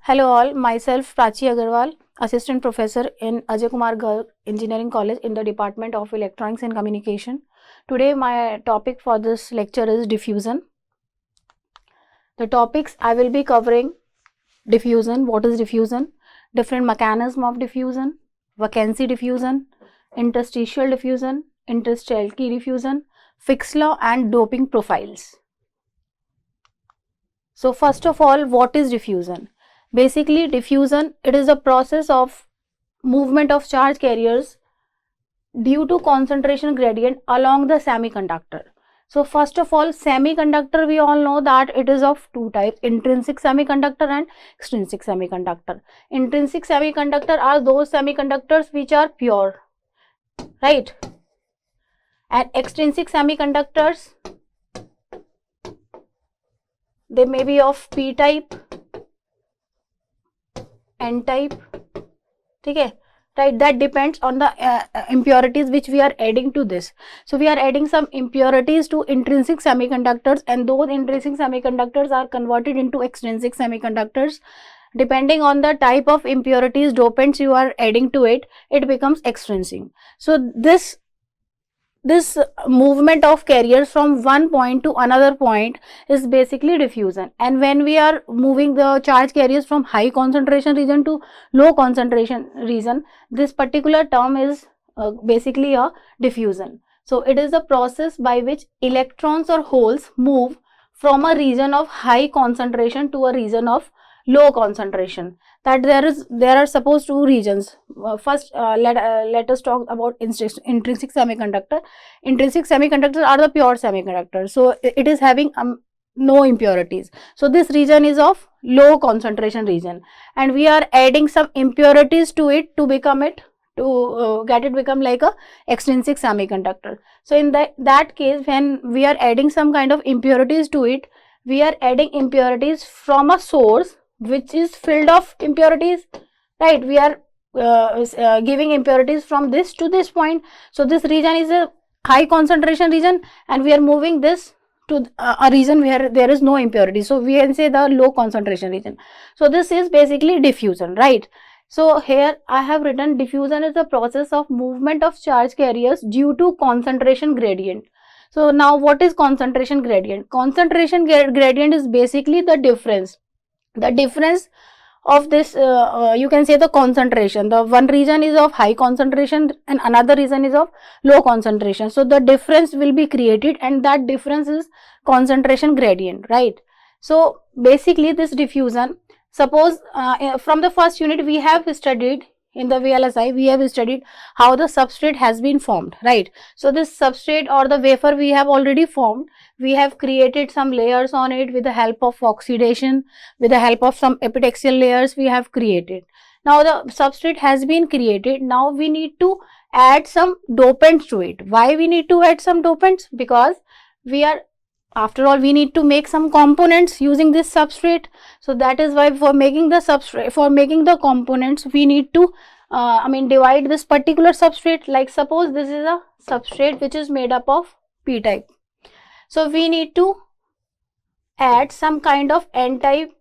Hello all, myself Prachi Agarwal, Assistant Professor in Ajay Kumar Garg Engineering College in the Department of Electronics and Communication. Today my topic for this lecture is diffusion. The topics I will be covering: diffusion, what is diffusion, different mechanism of diffusion, vacancy diffusion, interstitial diffusion, interstitial diffusion, Fick's law and doping profiles. So first of all, what is diffusion? Basically, diffusion, it is a process of movement of charge carriers due to concentration gradient along the semiconductor. So first of all, semiconductor, we all know that it is of two types: intrinsic semiconductor and extrinsic semiconductor. Intrinsic semiconductor are those semiconductors which are pure, right? And extrinsic semiconductors, they may be of p type, n type, okay, right? That depends on the impurities which we are adding to this. So we are adding some impurities to intrinsic semiconductors, and those intrinsic semiconductors are converted into extrinsic semiconductors. Depending on the type of impurities, dopants you are adding to it, it becomes extrinsic. So this movement of carriers from one point to another point is basically diffusion. And when we are moving the charge carriers from high concentration region to low concentration region, this particular term is basically a diffusion. So it is a process by which electrons or holes move from a region of high concentration to a region of low concentration. That there are suppose two regions. First, let us talk about intrinsic semiconductor. Intrinsic semiconductors are the pure semiconductors, so it is having no impurities. So this region is of low concentration region, and we are adding some impurities to it to become it to get it become like a extrinsic semiconductor. So in that case, when we are adding some kind of impurities to it, we are adding impurities from a source which is filled of impurities, right? We are giving impurities from this to this point. So this region is a high concentration region, and we are moving this to a region where there is no impurity. So we can say the low concentration region. So this is basically diffusion, right? So here I have written diffusion is the process of movement of charge carriers due to concentration gradient. So now what is concentration gradient? Concentration gradient is basically the difference of this, you can say the concentration. The one region is of high concentration and another region is of low concentration. So the difference will be created, and that difference is concentration gradient, right? So basically this diffusion, suppose from the first unit we have studied in the VLSI, we have studied how the substrate has been formed, right? So this substrate or the wafer we have already formed, we have created some layers on it with the help of oxidation, with the help of some epitaxial layers we have created. Now the substrate has been created. Now we need to add some dopants to it. Why we need to add some dopants? Because we are, after all, we need to make some components using this substrate. So that is why for making the substrate, for making the components, we need to divide this particular substrate. Like suppose this is a substrate which is made up of p type. So we need to add some kind of n type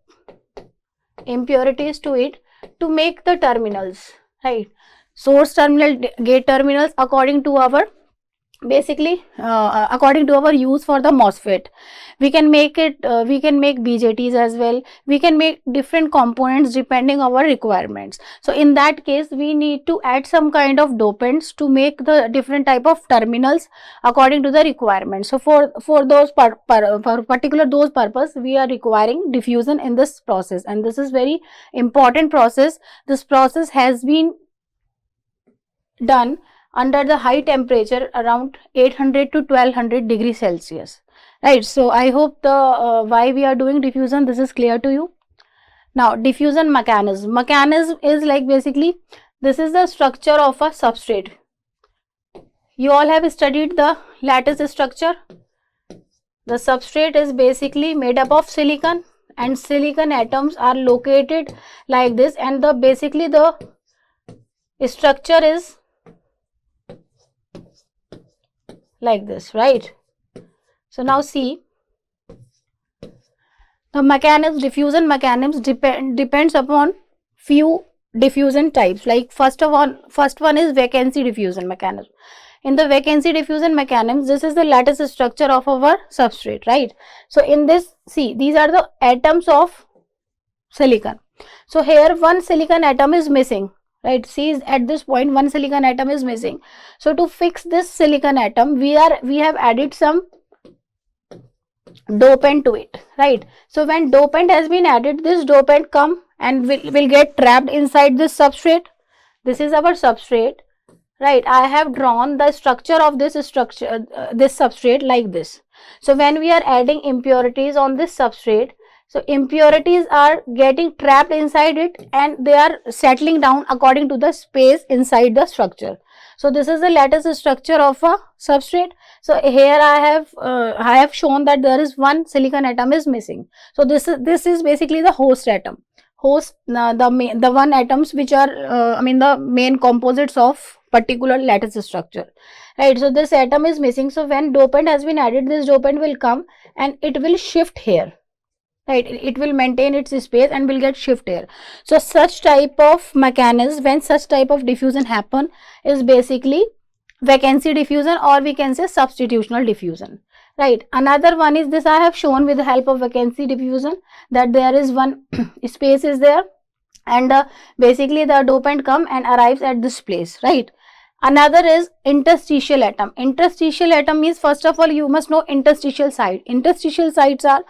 impurities to it to make the terminals, right? Source terminal, gate terminals, according to our according to our use for the MOSFET. We can make it, we can make BJTs as well. We can make different components depending on our requirements. So in that case, we need to add some kind of dopants to make the different type of terminals according to the requirements. So for those for particular those purpose, we are requiring diffusion in this process, and this is very important process. This process has been done under the high temperature around 800 to 1200 degrees Celsius, right? So I hope the why we are doing diffusion, this is clear to you. Now diffusion mechanism is like, basically this is the structure of a substrate. You all have studied the lattice structure. The substrate is basically made up of silicon, and silicon atoms are located like this, and the basically the structure is like this, right? So now see, The mechanism, diffusion mechanisms depends upon few diffusion types. Like first one is vacancy diffusion mechanism. In the vacancy diffusion mechanism, this is the lattice structure of our substrate, right? So in this, see, these are the atoms of silicon. So here one silicon atom is missing, right? See, at this point one silicon atom is missing. So to fix this silicon atom, we have added some dopant to it, right? So when dopant has been added, this dopant come and will get trapped inside this substrate. This is our substrate, right? I have drawn the structure of this substrate like this. So when we are adding impurities on this substrate, so impurities are getting trapped inside it and they are settling down according to the space inside the structure. So this is the lattice structure of a substrate. So here I have shown that there is one silicon atom is missing. So this is basically the host atom. The one atoms which are the main composites of particular lattice structure, right? So this atom is missing. So when dopant has been added, this dopant will come and it will shift here, right? It will maintain its space and will get shift here. So such type of mechanism, when such type of diffusion happen, is basically vacancy diffusion, or we can say substitutional diffusion, right? Another one is this I have shown with the help of vacancy diffusion, that there is one space is there and basically the dopant come and arrives at this place, right? Another is interstitial atom. Interstitial atom means, first of all, you must know interstitial site. Interstitial sites are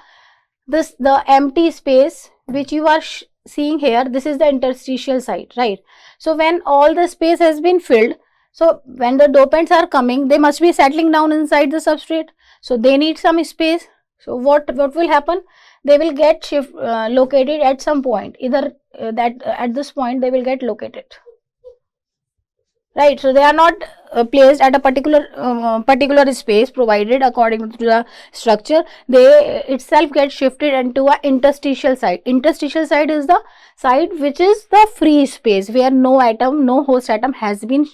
the empty space which you are seeing here. This is the interstitial site, right? So when all the space has been filled, so when the dopants are coming, they must be settling down inside the substrate. So they need some space. So what will happen? They will get located at some point. Either at this point they will get located, right? So they are not placed at a particular space provided according to the structure. They itself get shifted into a interstitial site. Interstitial site is the site which is the free space where no host atom has been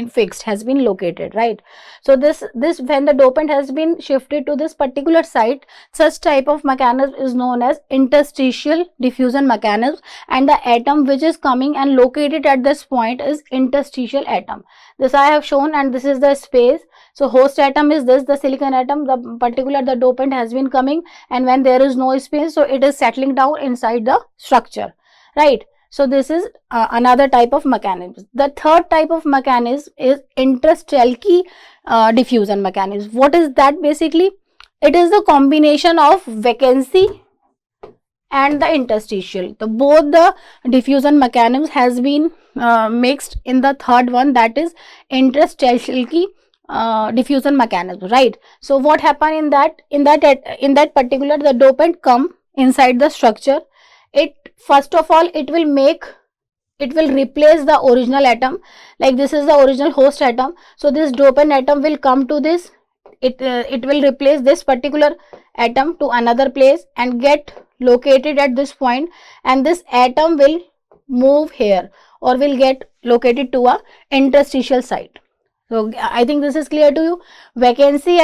fixed, has been located, right? So this when the dopant has been shifted to this particular site, such type of mechanism is known as interstitial diffusion mechanism, and the atom which is coming and located at this point is interstitial atom. This I have shown, and this is the space. So host atom is this, the silicon atom, the dopant has been coming, and when there is no space, so it is settling down inside the structure, right? So this is another type of mechanism. The third type of mechanism is interstitial diffusion mechanism. What is that basically? It is the combination of vacancy and the interstitial. So both the diffusion mechanisms has been mixed in the third one, that is interstitial diffusion mechanism, right? So what happened in that particular, the dopant come inside the structure. It first of all it will replace the original atom. Like this is the original host atom. So this dopant atom will come to this. It will replace this particular atom to another place and get located at this point, and this atom will move here or will get located to a interstitial site. So I think this is clear to you. Vacancy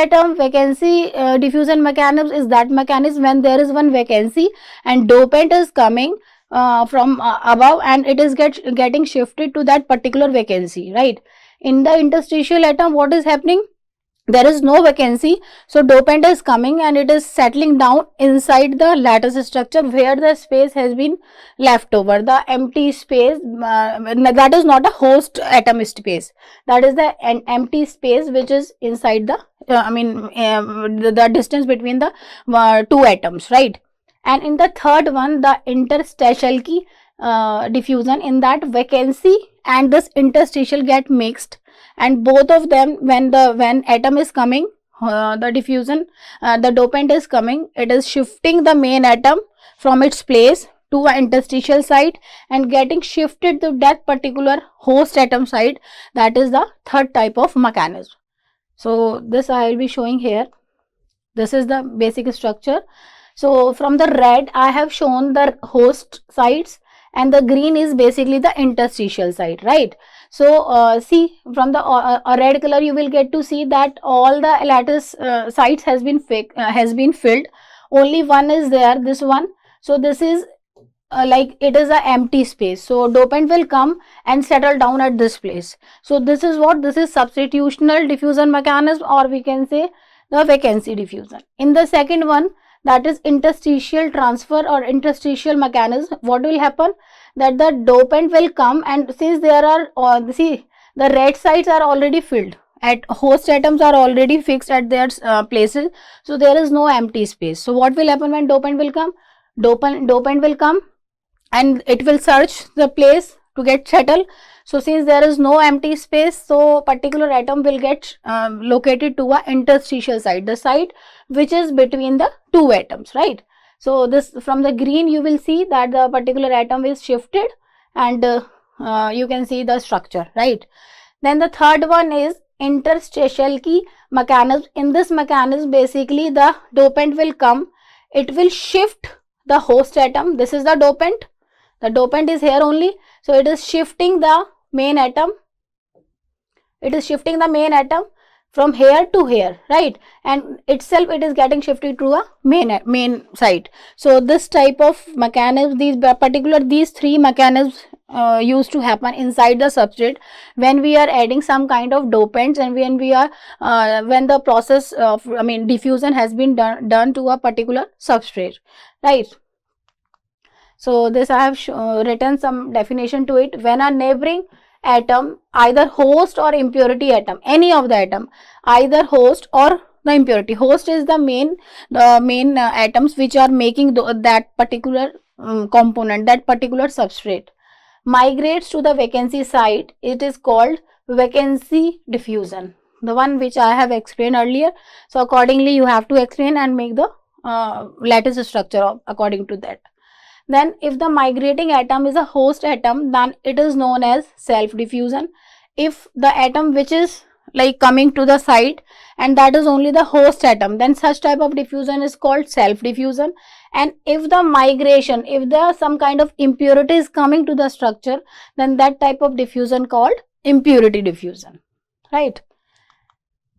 diffusion mechanism is that mechanism when there is one vacancy and dopant is coming from above and it is getting shifted to that particular vacancy, right? In the interstitial atom, what is happening? There is no vacancy, so dopant is coming and it is settling down inside the lattice structure where the space has been left over, the empty space. That is not a host atom space, that is the empty space which is inside the the distance between the two atoms, right? And in the third one, the interstitial diffusion, in that vacancy and this interstitial get mixed, and both of them, when atom is coming, the dopant is coming, it is shifting the main atom from its place to an interstitial site and getting shifted to that particular host atom site. That is the third type of mechanism. So this I will be showing here. This is the basic structure. So from the red I have shown the host sites, and the green is basically the interstitial site, right? So see, from the red color you will get to see that all the lattice sites has been filled. Only one is there, this one, So this is like it is a empty space, so dopant will come and settle down at this place. So this is what, this is substitutional diffusion mechanism, or we can say the vacancy diffusion. In the second one, that is interstitial transfer or interstitial mechanism, what will happen, that the dopant will come, and since there are see, the red sites are already filled, at host atoms are already fixed at their places, so there is no empty space. So what will happen when dopant will come, dopant will come and it will search the place to get settled. So since there is no empty space, so particular atom will get located to a interstitial site, the site which is between the two atoms, right? So this, from the green you will see that the particular atom is shifted, and you can see the structure, right? Then the third one is interstitial key mechanism. In this mechanism, basically the dopant will come, it will shift the host atom, this is the dopant is here only, so it is shifting the main atom, it is shifting the main atom from here to here, right? And itself it is getting shifted to a main site. So this type of mechanism, these three mechanisms used to happen inside the substrate when we are adding some kind of dopants, and when we are when the process of diffusion has been done to a particular substrate, right? So this I have written some definition to it. When a neighboring atom, either host or impurity atom, any of the atom, either host or the impurity, host is the main atoms which are making that particular component, that particular substrate, migrates to the vacancy site, it is called vacancy diffusion, the one which I have explained earlier. So accordingly you have to explain and make the lattice structure according to that. Then if the migrating atom is a host atom, then it is known as self diffusion. If the atom which is like coming to the site and that is only the host atom, then such type of diffusion is called self diffusion. And if the migration, if there some kind of impurity is coming to the structure, then that type of diffusion called impurity diffusion, right?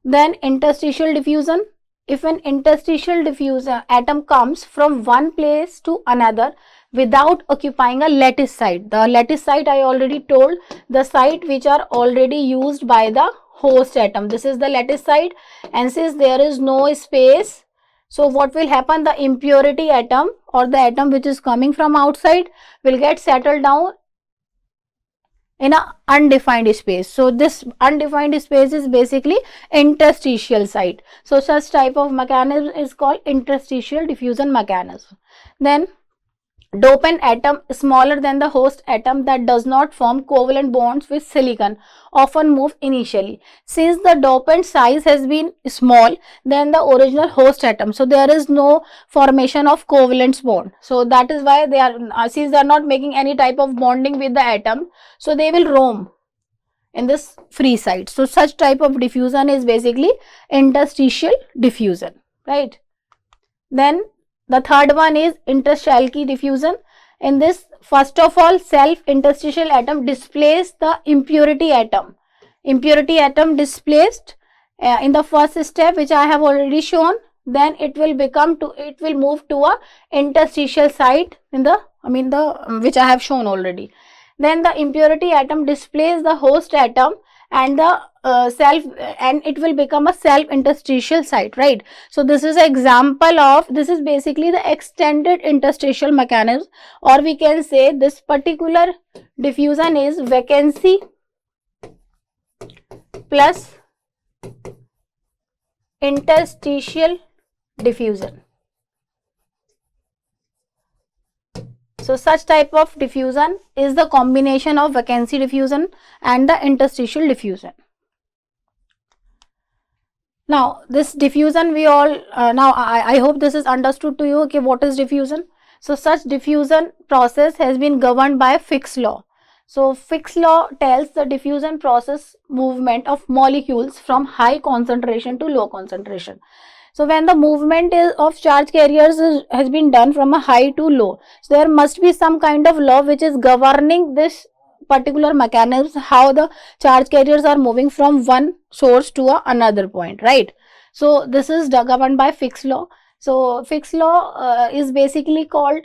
Then interstitial diffusion. If an interstitial diffusion atom comes from one place to another without occupying a lattice site, the lattice site I already told, the site which are already used by the host atom, this is the lattice site, and since there is no space, so what will happen, the impurity atom or the atom which is coming from outside will get settled down in a undefined space. So this undefined space is basically interstitial site. So such type of mechanism is called interstitial diffusion mechanism. Then dopant atom smaller than the host atom that does not form covalent bonds with silicon often move initially. Since the dopant size has been small than the original host atom, so there is no formation of covalent bond. So that is why they are, since they are not making any type of bonding with the atom, so they will roam in this free site. So such type of diffusion is basically interstitial diffusion, right? Then the third one is interstitial key diffusion. In this, first of all, self interstitial atom displaces the impurity atom. Impurity atom displaced in the first step, which I have already shown. Then it will move to a interstitial site in the which I have shown already. Then the impurity atom displaces the host atom and the and it will become a self interstitial site, right? So this is an example of, this is basically the extended interstitial mechanism, or we can say this particular diffusion is vacancy plus interstitial diffusion. So such type of diffusion is the combination of vacancy diffusion and the interstitial diffusion. Now this diffusion we all now I hope this is understood to you. Okay, what is diffusion? So such diffusion process has been governed by Fick's law. So Fick's law tells the diffusion process movement of molecules from high concentration to low concentration. So when the movement of charge carriers has been done from a high to low, so there must be some kind of law which is governing this particular mechanism, how the charge carriers are moving from one source to another point, right? So this is governed by Fick's law. So Fick's law is basically called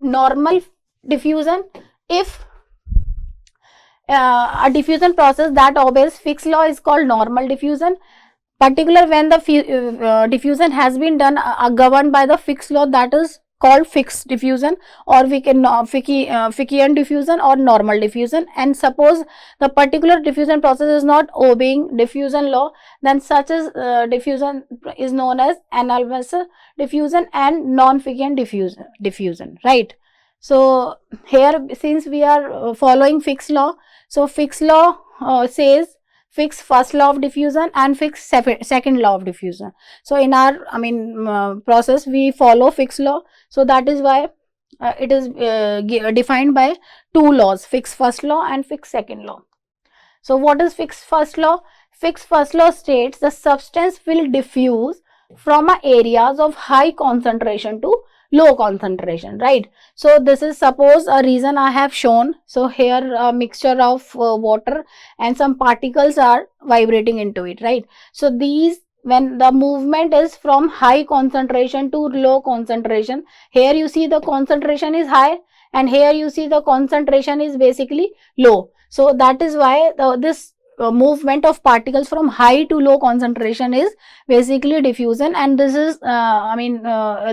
normal diffusion. If a diffusion process that obeys Fick's law is called normal diffusion. Particular when the diffusion has been done governed by the Fick's law, that is called Fick's diffusion, or we can Fickian diffusion or normal diffusion. And suppose the particular diffusion process is not obeying diffusion law, then such as diffusion is known as analogous diffusion and non-Fickian diffusion, right? So here, since we are following Fick's law, so Fick's law says Fick's first law of diffusion and Fick's second law of diffusion. So in our process we follow Fick's law. So that is why it is defined by two laws, Fick's first law and Fick's second law. So what is Fick's first law? Fick's first law states the substance will diffuse from areas of high concentration to low concentration, right? So this is suppose a reason I have shown. So here a mixture of water and some particles are vibrating into it, right? So these, when the movement is from high concentration to low concentration, here you see the concentration is high and here you see the concentration is basically low. So that is why this movement of particles from high to low concentration is basically diffusion, and this is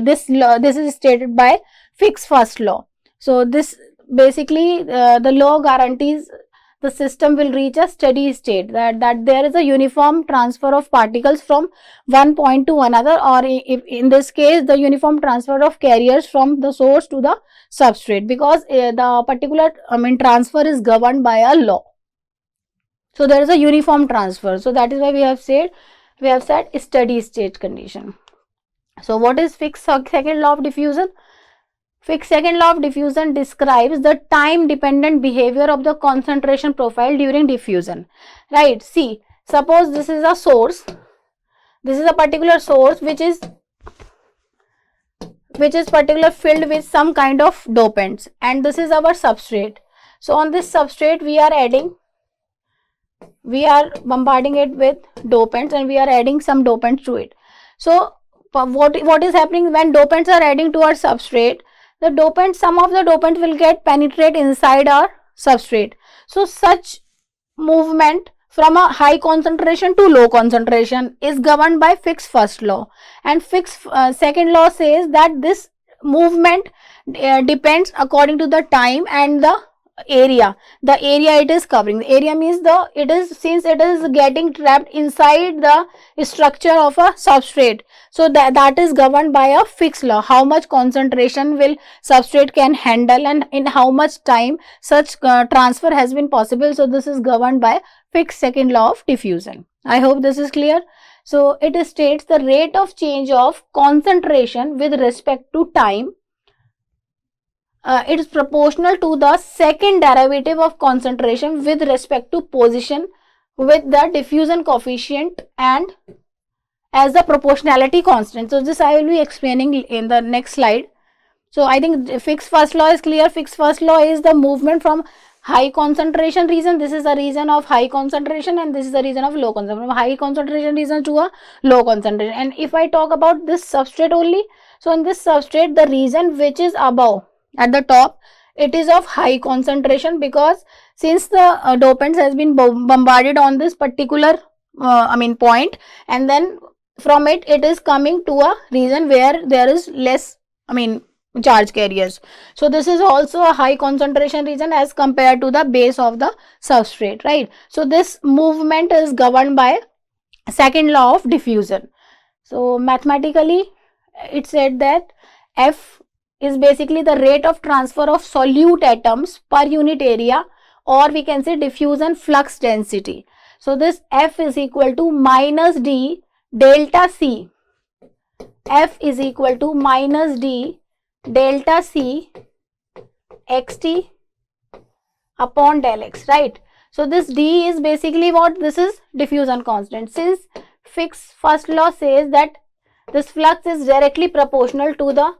this is stated by Fick's first law. So this basically the law guarantees the system will reach a steady state, that there is a uniform transfer of particles from one point to another, or if in this case the uniform transfer of carriers from the source to the substrate, because the particular transfer is governed by a law. So there is a uniform transfer. So that is why we have said steady state condition. So what is Fick's second law of diffusion? Fick's second law of diffusion describes the time dependent behavior of the concentration profile during diffusion, right? See, suppose this is a source, this is a particular source which is particular filled with some kind of dopants, and this is our substrate. So on this substrate we are bombarding it with dopants and we are adding some dopants to it. So what is happening when dopants are adding to our substrate? The dopants, some of the dopants will get penetrate inside our substrate. So such movement from a high concentration to low concentration is governed by Fick's first law, and Fick's second law says that this movement depends according to the time and the area it is covering. The area means since it is getting trapped inside the structure of a substrate, so that is governed by a Fick's law, how much concentration will substrate can handle and in how much time such transfer has been possible. So this is governed by Fick's second law of diffusion. I hope this is clear. So it states the rate of change of concentration with respect to time it is proportional to the second derivative of concentration with respect to position with the diffusion coefficient and as the proportionality constant. So this I will be explaining in the next slide. So I think Fick's first law is clear. Fick's first law is the movement from high concentration region. This is the region of high concentration and this is the region of low concentration. From high concentration region to a low concentration. And if I talk about this substrate only, so in this substrate the region which is above at the top, it is of high concentration, because since the dopants has been bombarded on this particular point, and then from it is coming to a region where there is less charge carriers. So this is also a high concentration region as compared to the base of the substrate, right? So this movement is governed by second law of diffusion. So mathematically it said that F is basically the rate of transfer of solute atoms per unit area, or we can say diffusion flux density. So this F is equal to minus D delta C. F is equal to minus D delta C xt upon del x, right? So this D is basically what? This is diffusion constant. Since Fick's first law says that this flux is directly proportional to the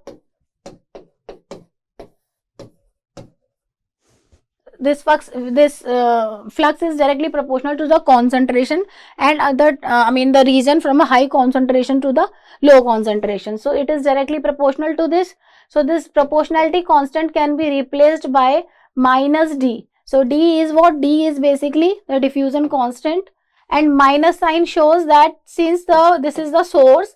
flux is directly proportional to the concentration and the region from a high concentration to the low concentration. So it is directly proportional to this. So this proportionality constant can be replaced by minus d. So d is what? D is basically the diffusion constant, and minus sign shows that since this is the source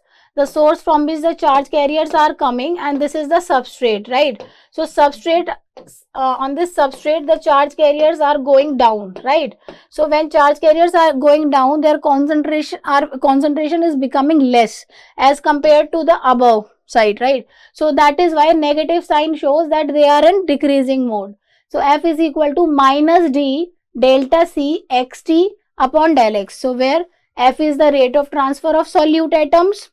from which the charge carriers are coming, and this is the substrate, right? So substrate, on this substrate the charge carriers are going down, right? So when charge carriers are going down, their concentration is becoming less as compared to the above side, right? So that is why negative sign shows that they are in decreasing mode. So F is equal to minus d delta C xt upon del x. So where F is the rate of transfer of solute atoms,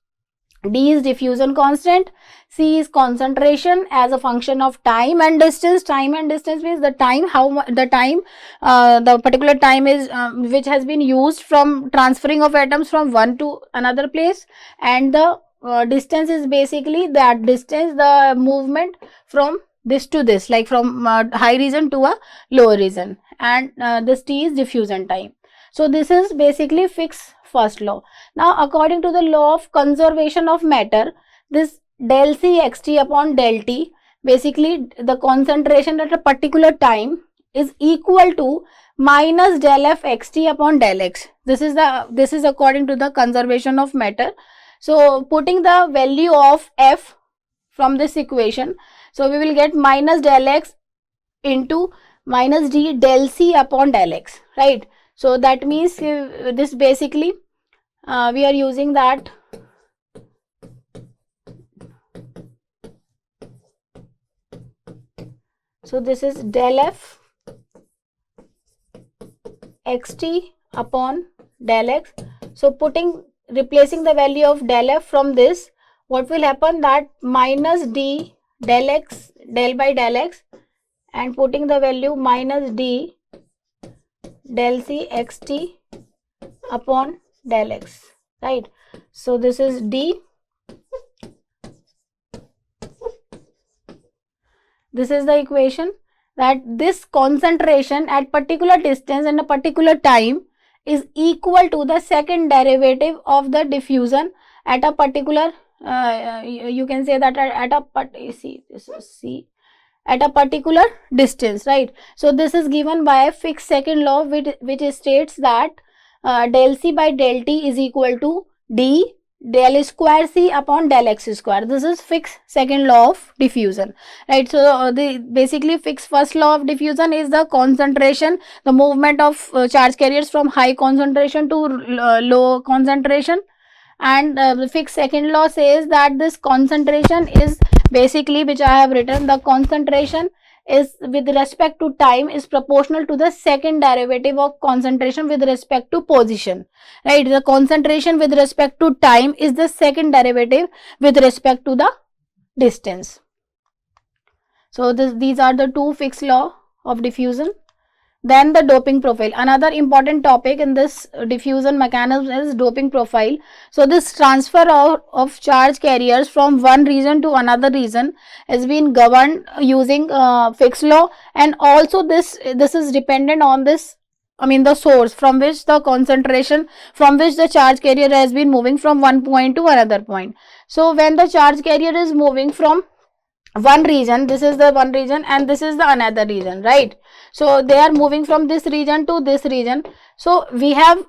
D is diffusion constant, C is concentration as a function of time and distance. Time and distance means the time, the particular time is which has been used from transferring of atoms from one to another place, and the distance is basically that distance, the movement from this to this, like from high region to a lower region, and this T is diffusion time. So this is basically Fick's first law. Now according to the law of conservation of matter, this del C xt upon del T, basically the concentration at a particular time is equal to minus del F xt upon del X. This is according to the conservation of matter. So putting the value of F from this equation, so we will get minus del X into minus d del C upon del X, right? So that means this basically we are using that so this is del F xt upon del X. So replacing the value of del F from this, what will happen, that minus d del X del by del X, and putting the value minus d del C xt upon del X, right? So this is D. This is the equation, that this concentration at particular distance and a particular time is equal to the second derivative of the diffusion at a particular you can say that at a particular distance, right? So this is given by a Fick's second law, which states that del C by del T is equal to D del square C upon del X square. This is Fick's second law of diffusion, right? So basically Fick's first law of diffusion is the concentration, the movement of charge carriers from high concentration to low concentration, and Fick's second law says that this concentration is basically, which I have written, the concentration is with respect to time is proportional to the second derivative of concentration with respect to position, right? The concentration with respect to time is the second derivative with respect to the distance. So these are the two Fick's law of diffusion. Then the doping profile. Another important topic in this diffusion mechanism is doping profile. So this transfer of charge carriers from one region to another region has been governed using Fick's law, and also this is dependent on this, the source from which the concentration, from which the charge carrier has been moving from one point to another point. So when the charge carrier is moving from one region, this is the one region and this is the another region, right? So they are moving from this region to this region. So we have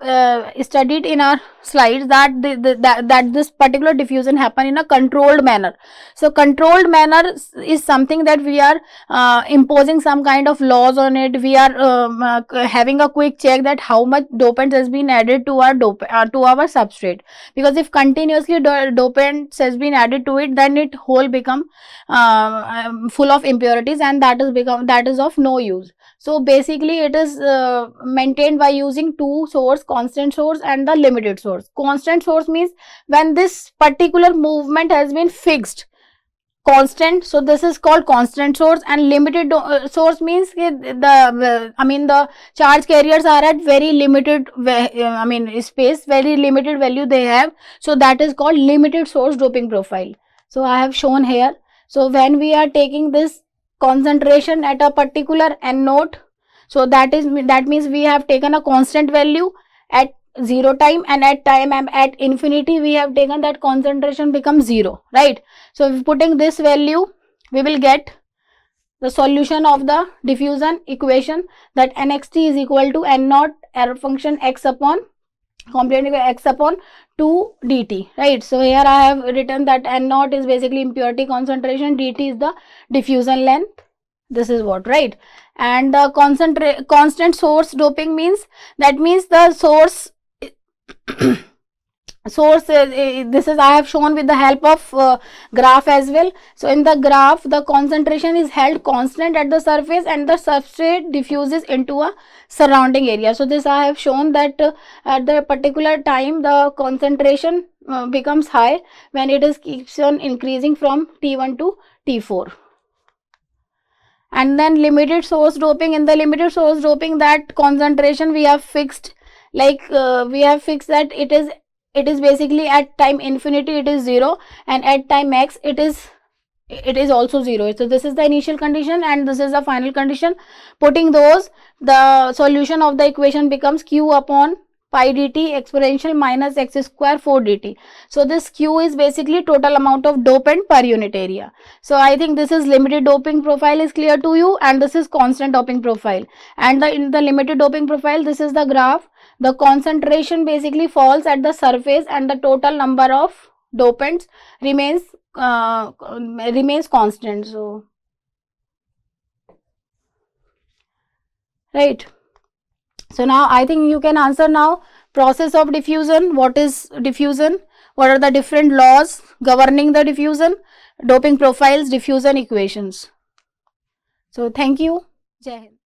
studied in our slides that that this particular diffusion happen in a controlled manner. So controlled manner is something that we are imposing some kind of laws on it. We are having a quick check that how much dopants has been added to our to our substrate, because if continuously dopants has been added to it, then it whole become full of impurities, and that is of no use. So basically it is maintained by using two source, constant source and the limited source. Constant source means when this particular movement has been fixed, constant, so this is called constant source, and limited source means the charge carriers are at very limited space, very limited value they have, so that is called limited source doping profile. So I have shown here. So when we are taking this concentration at a particular N node, So that means we have taken a constant value at 0 time, and at time at infinity we have taken that concentration becomes 0, right? So if putting this value, we will get the solution of the diffusion equation, that nxt is equal to n naught error function x upon complementing x upon 2 dt, right? So here I have written that n naught is basically impurity concentration, dt is the diffusion length. This is what, right? And the constant source doping means, that means the source this is I have shown with the help of graph as well. So in the graph, the concentration is held constant at the surface and the substrate diffuses into a surrounding area. So this I have shown that at the particular time the concentration becomes high when it is keeps on increasing from T1 to T4. And then limited source doping. In the limited source doping, that concentration we have fixed, like we have fixed that it is basically at time infinity it is 0, and at time x it is also 0. So this is the initial condition and this is the final condition. Putting those, the solution of the equation becomes q upon pi dt exponential minus x square 4 dt. So this q is basically total amount of dopant per unit area. So I think this is limited doping profile is clear to you, and this is constant doping profile. And in the limited doping profile, this is the graph. The concentration basically falls at the surface and the total number of dopants remains constant. So right. So now I think you can answer now. Process of diffusion, what is diffusion, what are the different laws governing the diffusion, doping profiles, diffusion equations. So thank you. Jai Hind.